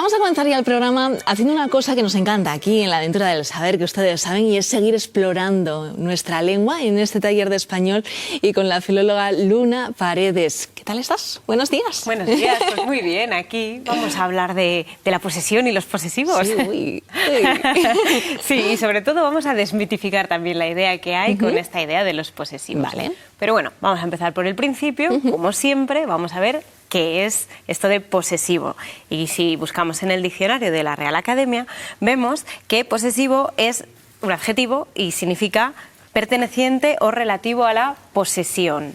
Vamos a comenzar ya el programa haciendo una cosa que nos encanta aquí en la aventura del saber, que ustedes saben, y es seguir explorando nuestra lengua en este taller de español y con la filóloga Luna Paredes. ¿Qué tal estás? Buenos días. Buenos días, pues muy bien. Aquí vamos a hablar de la posesión y los posesivos. Sí, sí, y sobre todo vamos a desmitificar también la idea que hay con esta idea de los posesivos. Vale. Pero bueno, vamos a empezar por el principio. Como siempre, vamos a ver qué es esto de posesivo. Y si buscamos en el diccionario de la Real Academia, vemos que posesivo es un adjetivo y significa perteneciente o relativo a la posesión.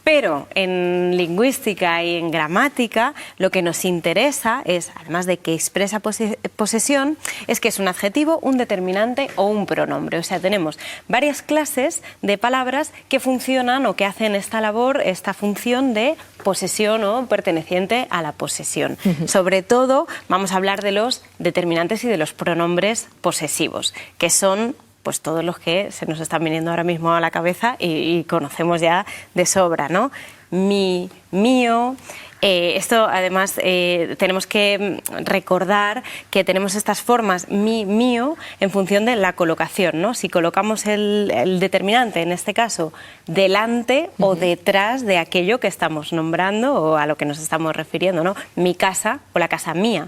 Pero en lingüística y en gramática lo que nos interesa es, además de que expresa posesión, es que es un adjetivo, un determinante o un pronombre. O sea, tenemos varias clases de palabras que funcionan o que hacen esta labor, esta función de posesión o perteneciente a la posesión. Sobre todo vamos a hablar de los determinantes y de los pronombres posesivos, que son pues todos los que se nos están viniendo ahora mismo a la cabeza y conocemos ya de sobra, ¿no? Mi, mío. Esto además tenemos que recordar que tenemos estas formas mi, mío en función de la colocación, ¿no? Si colocamos el determinante, en este caso, delante o detrás de aquello que estamos nombrando o a lo que nos estamos refiriendo, ¿no? Mi casa o la casa mía.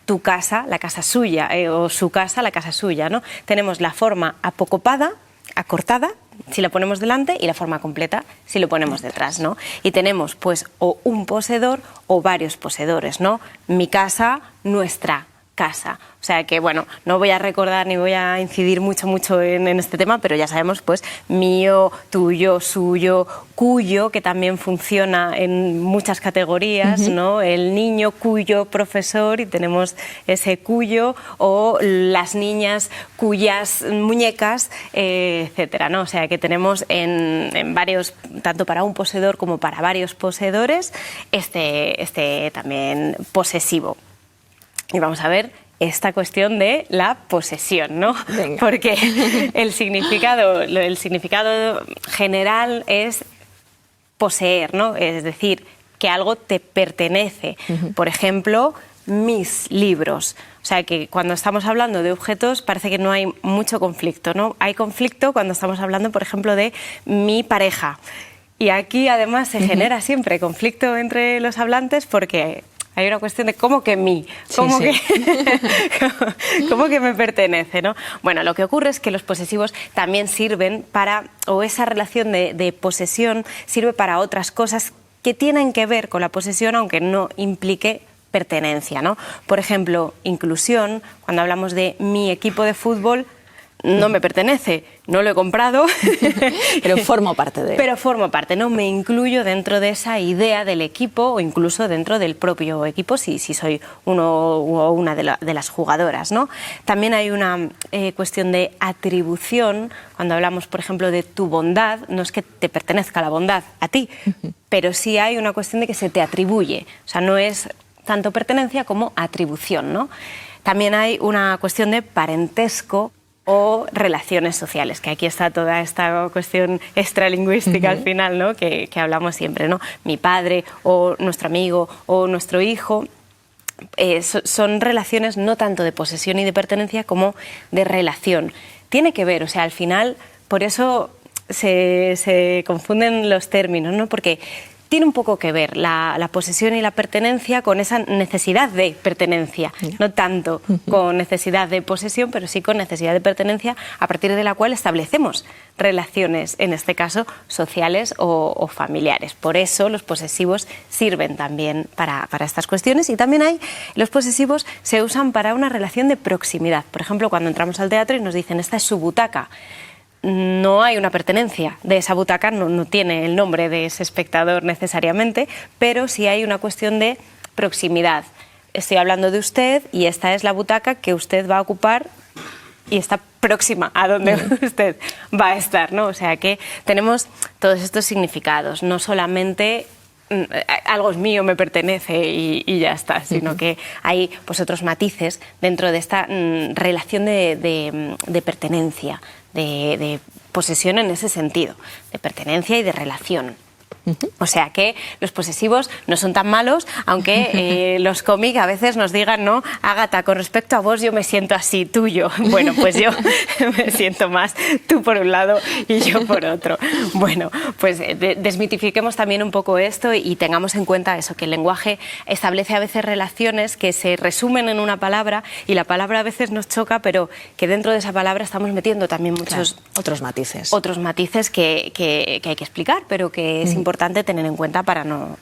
Tu casa, la casa suya, o su casa, la casa suya, ¿no? Tenemos la forma apocopada, acortada, si la ponemos delante, y la forma completa, si lo ponemos detrás, ¿no? Y tenemos, pues, o un poseedor o varios poseedores, ¿no? Mi casa, nuestra casa. O sea que, bueno, no voy a recordar ni voy a incidir mucho en este tema, pero ya sabemos, pues, mío, tuyo, suyo, cuyo, que también funciona en muchas categorías, ¿no? El niño cuyo profesor, y tenemos ese cuyo, o las niñas cuyas muñecas, etcétera, ¿no? O sea que tenemos en varios, tanto para un poseedor como para varios poseedores, este también posesivo. Y vamos a ver esta cuestión de la posesión, ¿no? Venga. Porque el significado general es poseer, ¿no? Es decir, que algo te pertenece. Por ejemplo, mis libros. O sea que cuando estamos hablando de objetos parece que no hay mucho conflicto, ¿no? Hay conflicto cuando estamos hablando, por ejemplo, de mi pareja. Y aquí además se genera siempre conflicto entre los hablantes porque hay una cuestión de cómo que mí, cómo que me pertenece, ¿no? Bueno, lo que ocurre es que los posesivos también sirven para, o esa relación de posesión sirve para otras cosas que tienen que ver con la posesión, aunque no implique pertenencia, ¿no? Por ejemplo, inclusión, cuando hablamos de mi equipo de fútbol, no me pertenece, no lo he comprado. Pero formo parte de él. Pero formo parte, ¿no? Me incluyo dentro de esa idea del equipo o incluso dentro del propio equipo si soy uno o una de las jugadoras, ¿no? También hay una cuestión de atribución. Cuando hablamos, por ejemplo, de tu bondad, no es que te pertenezca la bondad a ti, pero sí hay una cuestión de que se te atribuye. O sea, no es tanto pertenencia como atribución, ¿no? También hay una cuestión de parentesco o relaciones sociales, que aquí está toda esta cuestión extralingüística al final, ¿no? que hablamos siempre, ¿no? Mi padre o nuestro amigo o nuestro hijo, son relaciones no tanto de posesión y de pertenencia como de relación. Tiene que ver, o sea, al final, por eso se confunden los términos, ¿no? Porque tiene un poco que ver la posesión y la pertenencia con esa necesidad de pertenencia, no tanto con necesidad de posesión, pero sí con necesidad de pertenencia, a partir de la cual establecemos relaciones, en este caso, sociales o familiares. Por eso los posesivos sirven también para estas cuestiones, y también los posesivos se usan para una relación de proximidad. Por ejemplo, cuando entramos al teatro y nos dicen, esta es su butaca. No hay una pertenencia de esa butaca, no tiene el nombre de ese espectador necesariamente, pero sí hay una cuestión de proximidad. Estoy hablando de usted y esta es la butaca que usted va a ocupar y está próxima a donde usted va a estar, ¿no? O sea que tenemos todos estos significados, no solamente algo es mío, me pertenece y ya está, sino que hay pues otros matices dentro de esta relación de pertenencia, de posesión en ese sentido, de pertenencia y de relación. O sea que los posesivos no son tan malos, aunque los cómics a veces nos digan, ¿no? Ágata, con respecto a vos yo me siento así, tuyo. Bueno, pues yo me siento más tú por un lado y yo por otro. Bueno, pues desmitifiquemos también un poco esto y tengamos en cuenta eso, que el lenguaje establece a veces relaciones que se resumen en una palabra y la palabra a veces nos choca, pero que dentro de esa palabra estamos metiendo también muchos... Claro, otros matices. Otros matices que hay que explicar, pero que es importante tener en cuenta para no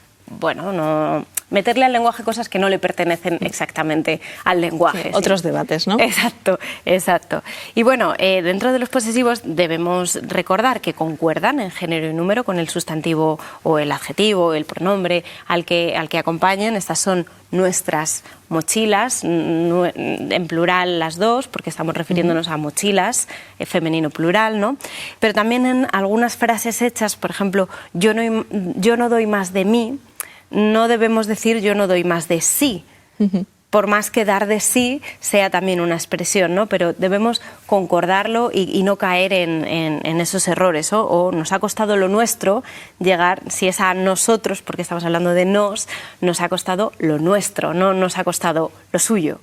meterle al lenguaje cosas que no le pertenecen exactamente al lenguaje. Sí, otros debates, ¿no? Exacto, exacto. Y bueno, dentro de los posesivos debemos recordar que concuerdan en género y número con el sustantivo o el adjetivo o el pronombre al que acompañen. Estas son nuestras mochilas, en plural las dos, porque estamos refiriéndonos a mochilas, femenino plural, ¿no? Pero también en algunas frases hechas, por ejemplo, yo no doy más de mí, no debemos decir yo no doy más de sí. Por más que dar de sí sea también una expresión, ¿no? Pero debemos concordarlo y no caer en esos errores, ¿no? O nos ha costado lo nuestro llegar, si es a nosotros, porque estamos hablando de nos ha costado lo nuestro, no nos ha costado lo suyo.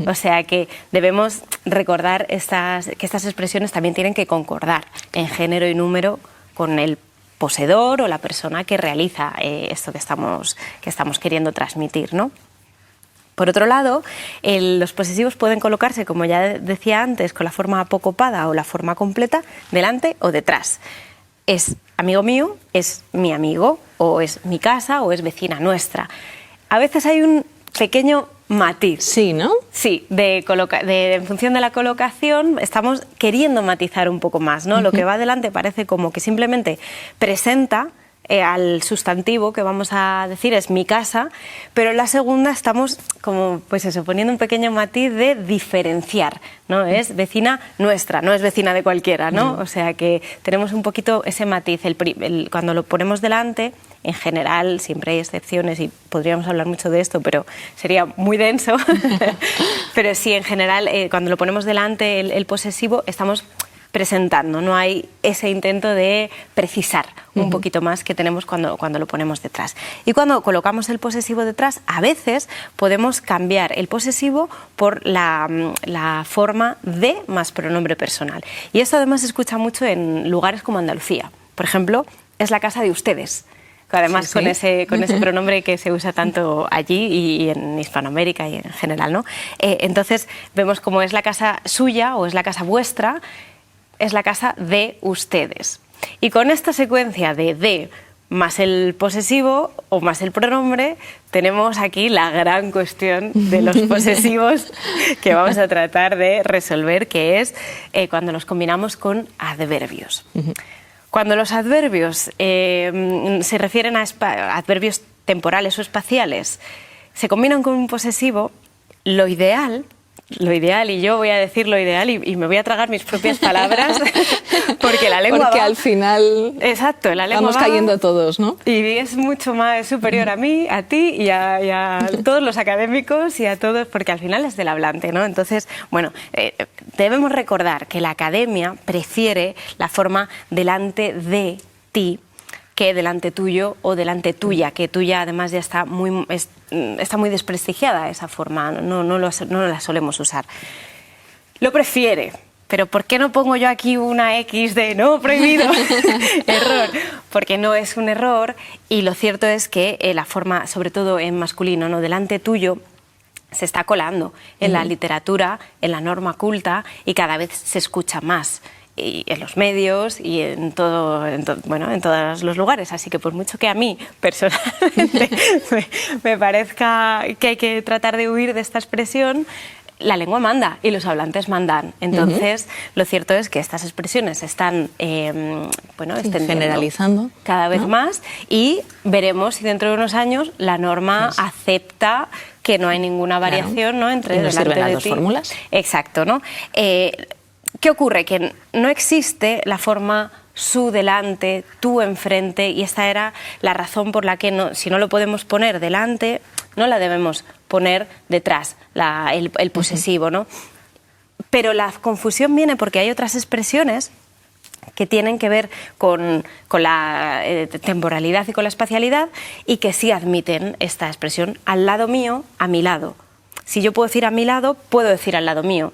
O sea que debemos recordar que estas expresiones también tienen que concordar en género y número con el poseedor o la persona que realiza esto que estamos queriendo transmitir, ¿no? Por otro lado, los posesivos pueden colocarse, como ya decía antes, con la forma apocopada o la forma completa, delante o detrás. Es amigo mío, es mi amigo, o es mi casa, o es vecina nuestra. A veces hay un pequeño matiz. Sí, ¿no? Sí, en función de la colocación estamos queriendo matizar un poco más, ¿no? Lo que va delante parece como que simplemente presenta al sustantivo que vamos a decir es mi casa, pero en la segunda estamos como, pues eso, poniendo un pequeño matiz de diferenciar, ¿no? Es vecina nuestra, no es vecina de cualquiera, ¿no? O sea que tenemos un poquito ese matiz. Cuando lo ponemos delante, en general, siempre hay excepciones y podríamos hablar mucho de esto, pero sería muy denso. Pero sí, en general, cuando lo ponemos delante, el posesivo, estamos presentando, no hay ese intento de precisar un poquito más que tenemos cuando lo ponemos detrás. Y cuando colocamos el posesivo detrás, a veces podemos cambiar el posesivo por la forma de más pronombre personal. Y esto además se escucha mucho en lugares como Andalucía. Por ejemplo, es la casa de ustedes. Además, sí, sí. Con ese pronombre que se usa tanto allí y en Hispanoamérica y en general, ¿no? Entonces, vemos como es la casa suya o es la casa vuestra, es la casa de ustedes. Y con esta secuencia de más el posesivo o más el pronombre, tenemos aquí la gran cuestión de los posesivos que vamos a tratar de resolver, que es cuando los combinamos con adverbios. Cuando los adverbios se refieren a adverbios temporales o espaciales, se combinan con un posesivo, lo ideal, y yo voy a decir lo ideal y me voy a tragar mis propias palabras, porque la lengua porque va, al final exacto, la lengua vamos cayendo todos, ¿no? Y es mucho más superior a mí, a ti y a todos los académicos y a todos, porque al final es del hablante, ¿no? Entonces, bueno, debemos recordar que la academia prefiere la forma delante de ti que delante tuyo o delante tuya, que tuya además ya está muy desprestigiada esa forma, no la solemos usar. Lo prefiere, pero ¿por qué no pongo yo aquí una X de no prohibido? Error, porque no es un error y lo cierto es que la forma, sobre todo en masculino, no delante tuyo, se está colando en la literatura, en la norma culta y cada vez se escucha más. Y en los medios y en todos los lugares. Así que por mucho que a mí personalmente me parezca que hay que tratar de huir de esta expresión, la lengua manda y los hablantes mandan. Entonces, lo cierto es que estas expresiones están generalizando cada vez más y veremos si dentro de unos años la norma acepta que no hay ninguna variación, ¿no? Entre nos sirven las dos fórmulas. Exacto, ¿no? ¿Qué ocurre? Que no existe la forma su delante, tú enfrente, y esta era la razón por la que si no lo podemos poner delante, no la debemos poner detrás, el posesivo, ¿no? Pero la confusión viene porque hay otras expresiones que tienen que ver con la temporalidad y con la espacialidad y que sí admiten esta expresión al lado mío, a mi lado. Si yo puedo decir a mi lado, puedo decir al lado mío.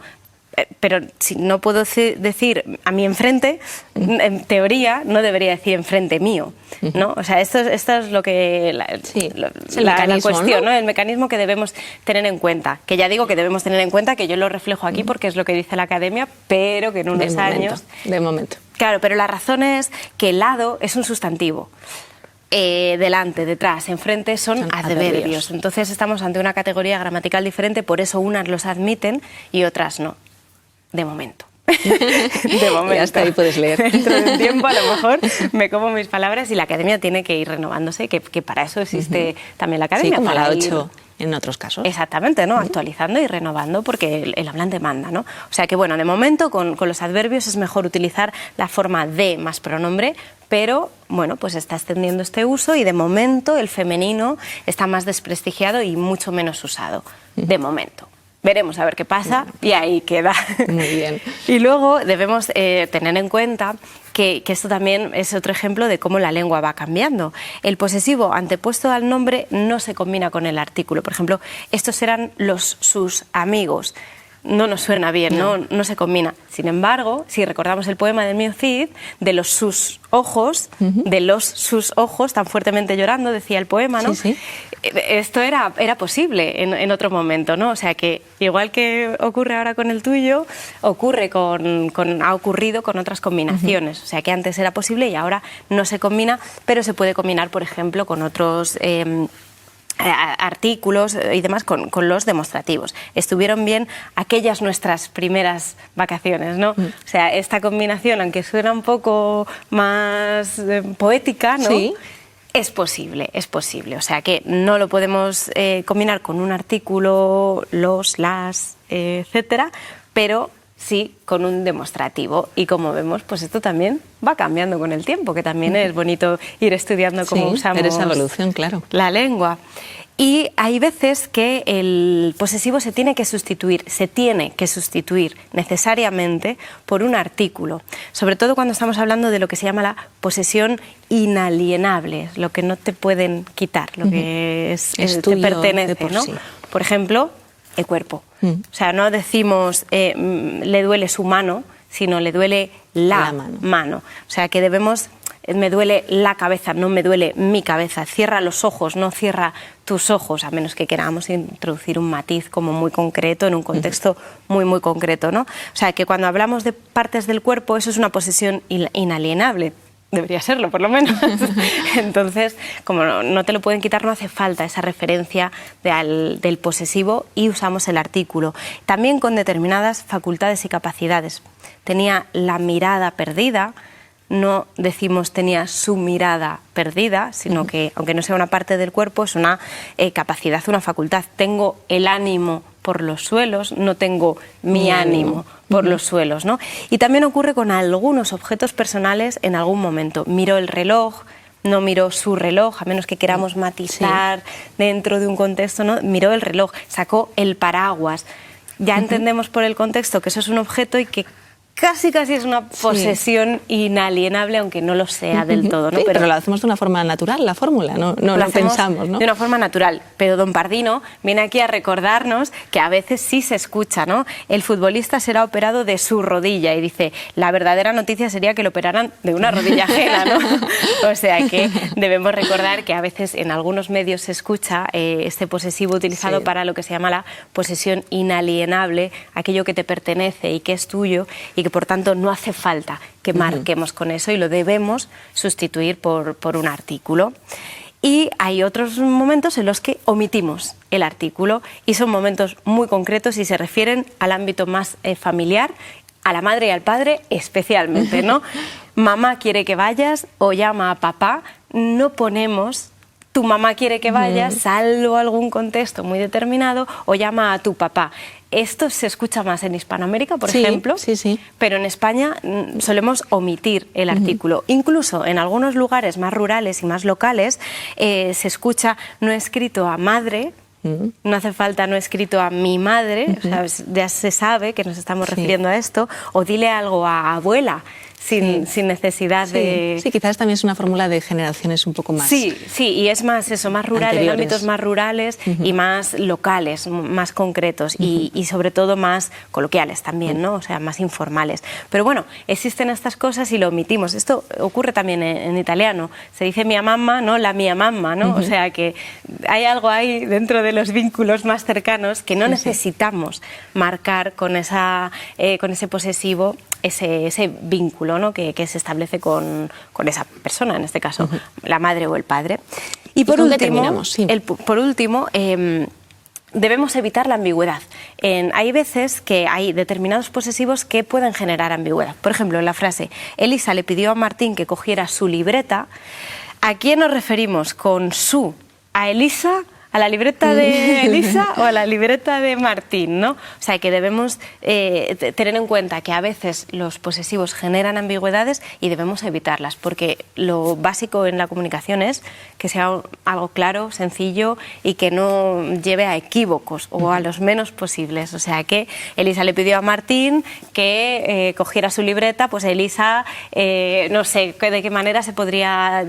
Pero si no puedo decir a mi enfrente, en teoría no debería decir enfrente mío, ¿no? O sea, esto es lo que la cuestión, ¿no? El mecanismo que debemos tener en cuenta. Que ya digo que debemos tener en cuenta, que yo lo reflejo aquí porque es lo que dice la academia, pero que en unos años... De momento. Claro, pero la razón es que lado es un sustantivo. Delante, detrás, enfrente son adverbios. Entonces estamos ante una categoría gramatical diferente, por eso unas los admiten y otras no. De momento. De momento. Y hasta ahí puedes leer. Dentro de un tiempo a lo mejor me como mis palabras y la academia tiene que ir renovándose, que para eso existe también la academia. Sí, como para la 8 en otros casos. Exactamente, ¿no? Actualizando y renovando porque el hablante manda, ¿no? O sea que, bueno, de momento con los adverbios es mejor utilizar la forma de más pronombre, pero, bueno, pues está extendiendo este uso y de momento el femenino está más desprestigiado y mucho menos usado. De momento. Veremos a ver qué pasa y ahí queda. Muy bien. Y luego debemos tener en cuenta que esto también es otro ejemplo de cómo la lengua va cambiando. El posesivo antepuesto al nombre no se combina con el artículo. Por ejemplo, estos eran sus amigos. No nos suena bien, no se combina. Sin embargo, si recordamos el poema de Mio Cid, de los sus ojos, tan fuertemente llorando, decía el poema, ¿no? Sí, sí. Esto era posible en otro momento, ¿no? O sea que, igual que ocurre ahora con el tuyo, ha ocurrido con otras combinaciones. O sea que antes era posible y ahora no se combina, pero se puede combinar, por ejemplo, con otros... artículos y demás con los demostrativos. Estuvieron bien aquellas nuestras primeras vacaciones, ¿no? O sea, esta combinación, aunque suena un poco más poética, ¿no? Sí. Es posible. O sea que no lo podemos combinar con un artículo, los, las, etcétera, pero sí con un demostrativo. Y como vemos, pues esto también va cambiando con el tiempo, que también es bonito ir estudiando cómo usamos ver esa evolución, claro. La lengua. Y hay veces que el posesivo se tiene que sustituir necesariamente por un artículo, sobre todo cuando estamos hablando de lo que se llama la posesión inalienable, lo que no te pueden quitar, lo que te pertenece, ¿no? Sí. Por ejemplo, el cuerpo. O sea, no decimos le duele su mano, sino le duele la mano. O sea, que debemos... Me duele la cabeza, no me duele mi cabeza. Cierra los ojos, no cierra tus ojos, a menos que queramos introducir un matiz como muy concreto, en un contexto muy, muy concreto, ¿no? O sea, que cuando hablamos de partes del cuerpo, eso es una posesión inalienable. Debería serlo, por lo menos. Entonces, como no te lo pueden quitar, no hace falta esa referencia del posesivo y usamos el artículo. También con determinadas facultades y capacidades. Tenía la mirada perdida. No decimos tenía su mirada perdida, sino que, aunque no sea una parte del cuerpo, es una capacidad, una facultad. Tengo el ánimo por los suelos, no tengo mi ánimo por los suelos, ¿no? Y también ocurre con algunos objetos personales en algún momento. Miró el reloj, no miró su reloj, a menos que queramos matizar dentro de un contexto, ¿no? Miró el reloj, sacó el paraguas. Ya entendemos por el contexto que eso es un objeto y que casi es una posesión inalienable, aunque no lo sea del todo, ¿no? Sí, pero lo hacemos de una forma natural, la fórmula, no lo pensamos, ¿no? De una forma natural, pero don Pardino viene aquí a recordarnos que a veces sí se escucha, ¿no? El futbolista será operado de su rodilla y dice, la verdadera noticia sería que lo operaran de una rodilla ajena, ¿no? O sea que debemos recordar que a veces en algunos medios se escucha este posesivo utilizado para lo que se llama la posesión inalienable, aquello que te pertenece y que es tuyo y que por tanto no hace falta que marquemos con eso y lo debemos sustituir por un artículo. Y hay otros momentos en los que omitimos el artículo y son momentos muy concretos y se refieren al ámbito más familiar, a la madre y al padre especialmente, ¿no? Mamá quiere que vayas o llama a papá, no ponemos tu mamá quiere que vayas, salvo algún contexto muy determinado, o llama a tu papá. Esto se escucha más en Hispanoamérica, por ejemplo, pero en España solemos omitir el artículo. Incluso en algunos lugares más rurales y más locales se escucha no escrito a madre, no hace falta no escrito a mi madre, o sea, ya se sabe que nos estamos refiriendo a esto, o dile algo a abuela, sin necesidad de... Sí, quizás también es una fórmula de generaciones un poco más... Sí, y es más más rural, en ámbitos más rurales y más locales, más concretos y sobre todo más coloquiales también, ¿no? O sea, más informales. Pero bueno, existen estas cosas y lo omitimos. Esto ocurre también en italiano. Se dice mia mamma, no la mia mamma, ¿no? O sea, que hay algo ahí dentro de los vínculos más cercanos que no necesitamos marcar con ese posesivo ese vínculo, ¿no? que se establece con esa persona, en este caso la madre o el padre. Y por último, debemos evitar la ambigüedad. Hay veces que hay determinados posesivos que pueden generar ambigüedad. Por ejemplo, en la frase Elisa le pidió a Martín que cogiera su libreta, ¿a quién nos referimos con su? ¿A Elisa? ¿A la libreta de Elisa o a la libreta de Martín, ¿no? O sea, que debemos tener en cuenta que a veces los posesivos generan ambigüedades y debemos evitarlas, porque lo básico en la comunicación es que sea algo claro, sencillo y que no lleve a equívocos o a los menos posibles. O sea, que Elisa le pidió a Martín que cogiera su libreta, pues Elisa, no sé de qué manera se podría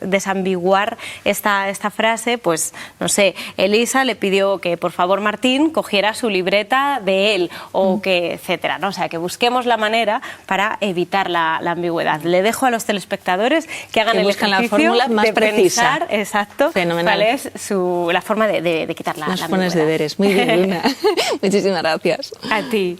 desambiguar esta frase. Pues no sé, Elisa le pidió que por favor Martín cogiera su libreta de él o que etcétera, ¿no? O sea, que busquemos la manera para evitar la ambigüedad. Le dejo a los telespectadores que hagan el ejercicio la fórmula más de precisa. Pensar, exacto, fenomenal, cuál es la forma de quitar la ambigüedad. Nos pones deberes. Muy bien, Luna. Muchísimas gracias. A ti.